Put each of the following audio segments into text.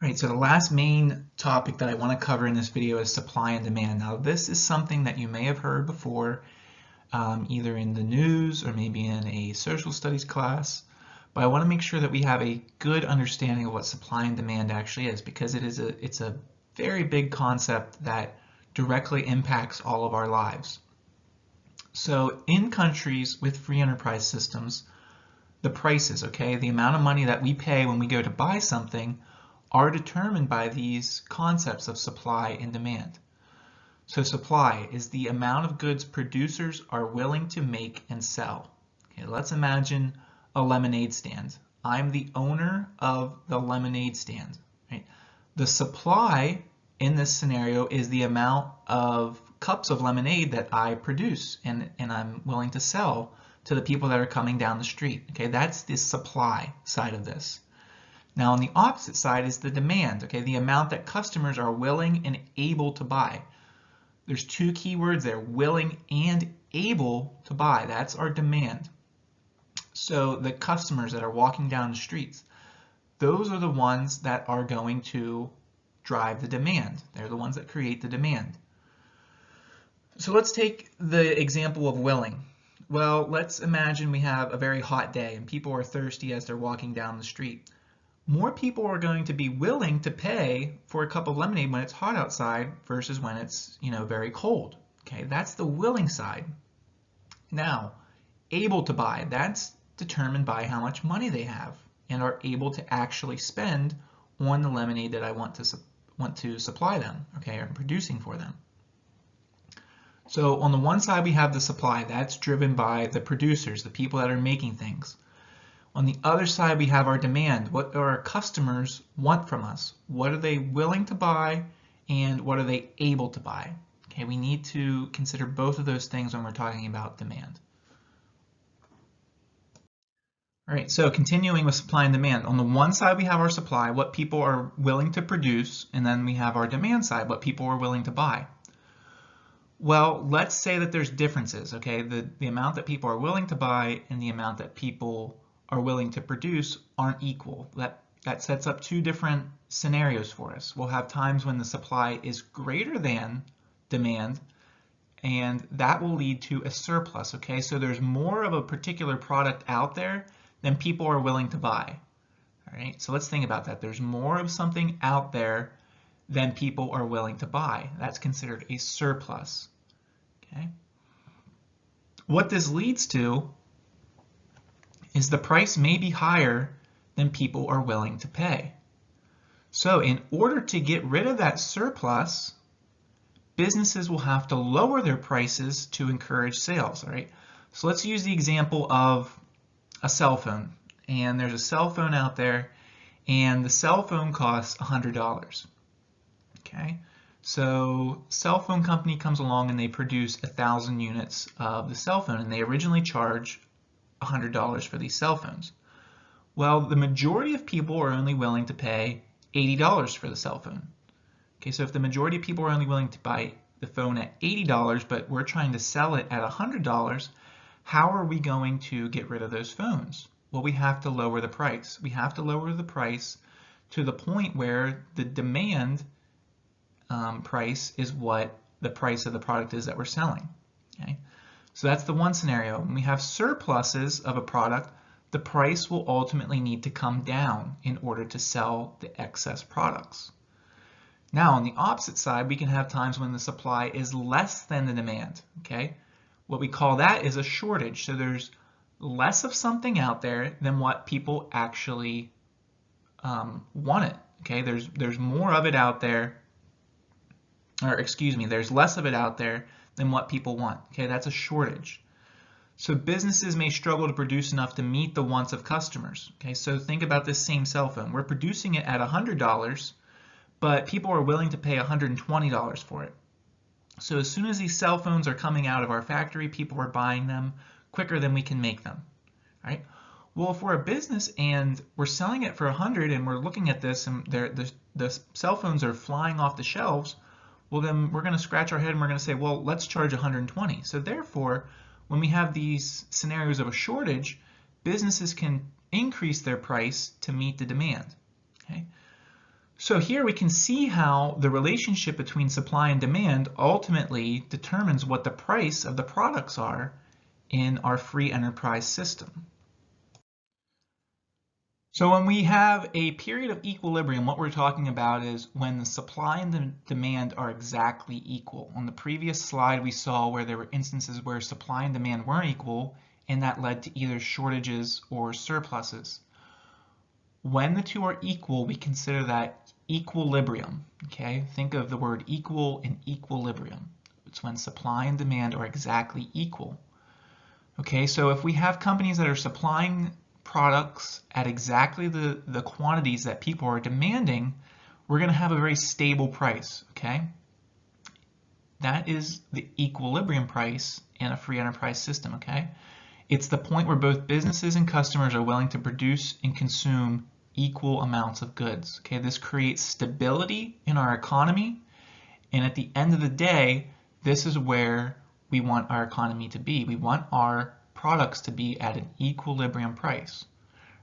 Right, so the last main topic that I want to cover in this video is supply and demand. Now, this is something that you may have heard before, either in the news or maybe in a social studies class, but I want to make sure that we have a good understanding of what supply and demand actually is, because it's a very big concept that directly impacts all of our lives. So in countries with free enterprise systems, the prices, okay, the amount of money that we pay when we go to buy something are determined by these concepts of supply and demand. So supply is the amount of goods producers are willing to make and sell. Okay, let's imagine a lemonade stand. I'm the owner of the lemonade stand. Right? The supply in this scenario is the amount of cups of lemonade that I produce and I'm willing to sell to the people that are coming down the street. Okay, that's the supply side of this. Now on the opposite side is the demand, okay, the amount that customers are willing and able to buy. There's two key words there, willing and able to buy. That's our demand. So the customers that are walking down the streets, those are the ones that are going to drive the demand. They're the ones that create the demand. So let's take the example of willing. Well, let's imagine we have a very hot day and people are thirsty as they're walking down the street. More people are going to be willing to pay for a cup of lemonade when it's hot outside versus when it's, very cold. Okay, that's the willing side. Now, able to buy, that's determined by how much money they have and are able to actually spend on the lemonade that I want to supply them, okay, or I'm producing for them. So on the one side we have the supply, that's driven by the producers, the people that are making things. On the other side, we have our demand. What do our customers want from us? What are they willing to buy and what are they able to buy? Okay, we need to consider both of those things when we're talking about demand. All right, so continuing with supply and demand. On the one side, we have our supply, what people are willing to produce, and then we have our demand side, what people are willing to buy. Well, let's say that there's differences, okay? The amount that people are willing to buy and the amount that people are willing to produce aren't equal. That sets up two different scenarios for us. We'll have times when the supply is greater than demand, and that will lead to a surplus, okay? So there's more of a particular product out there than people are willing to buy, all right? So let's think about that. There's more of something out there than people are willing to buy. That's considered a surplus, okay? What this leads to is the price may be higher than people are willing to pay. So in order to get rid of that surplus, businesses will have to lower their prices to encourage sales, all right? So let's use the example of a cell phone. And there's a cell phone out there and the cell phone costs $100. Okay, so cell phone company comes along and they produce 1,000 units of the cell phone and they originally charge $100 for these cell phones. Well, the majority of people are only willing to pay $80 for the cell phone. Okay, so if the majority of people are only willing to buy the phone at $80, but we're trying to sell it at $100, how are we going to get rid of those phones? Well, we have to lower the price. We have to lower the price to the point where the demand price is what the price of the product is that we're selling. Okay? So that's the one scenario. When we have surpluses of a product, the price will ultimately need to come down in order to sell the excess products. Now on the opposite side, we can have times when the supply is less than the demand. Okay? What we call that is a shortage. So there's less of something out there than what people actually want it. Okay? There's more of it out there, or excuse me, there's less of it out there than what people want. Okay, that's a shortage. So businesses may struggle to produce enough to meet the wants of customers. Okay, so think about this same cell phone. We're producing it at $100, but people are willing to pay $120 for it. So as soon as these cell phones are coming out of our factory, people are buying them quicker than we can make them. Right? Well, if we're a business and we're selling it for 100 and we're looking at this and the cell phones are flying off the shelves, well then we're going to scratch our head and we're going to say, well, let's charge 120. So therefore, when we have these scenarios of a shortage, businesses can increase their price to meet the demand. Okay? So here we can see how the relationship between supply and demand ultimately determines what the price of the products are in our free enterprise system. So when we have a period of equilibrium, what we're talking about is when the supply and the demand are exactly equal. On the previous slide, we saw where there were instances where supply and demand weren't equal, and that led to either shortages or surpluses. When the two are equal, we consider that equilibrium, okay? Think of the word equal and equilibrium. It's when supply and demand are exactly equal. Okay, so if we have companies that are supplying products at exactly the quantities that people are demanding, we're going to have a very stable price, okay? That is the equilibrium price in a free enterprise system, okay? It's the point where both businesses and customers are willing to produce and consume equal amounts of goods. Okay, this creates stability in our economy, and at the end of the day, this is where we want our economy to be. We want our products to be at an equilibrium price.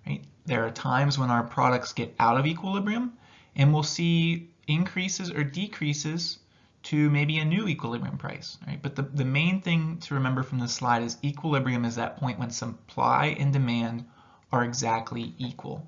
Right? There are times when our products get out of equilibrium, and we'll see increases or decreases to maybe a new equilibrium price, right? But the main thing to remember from this slide is equilibrium is that point when supply and demand are exactly equal.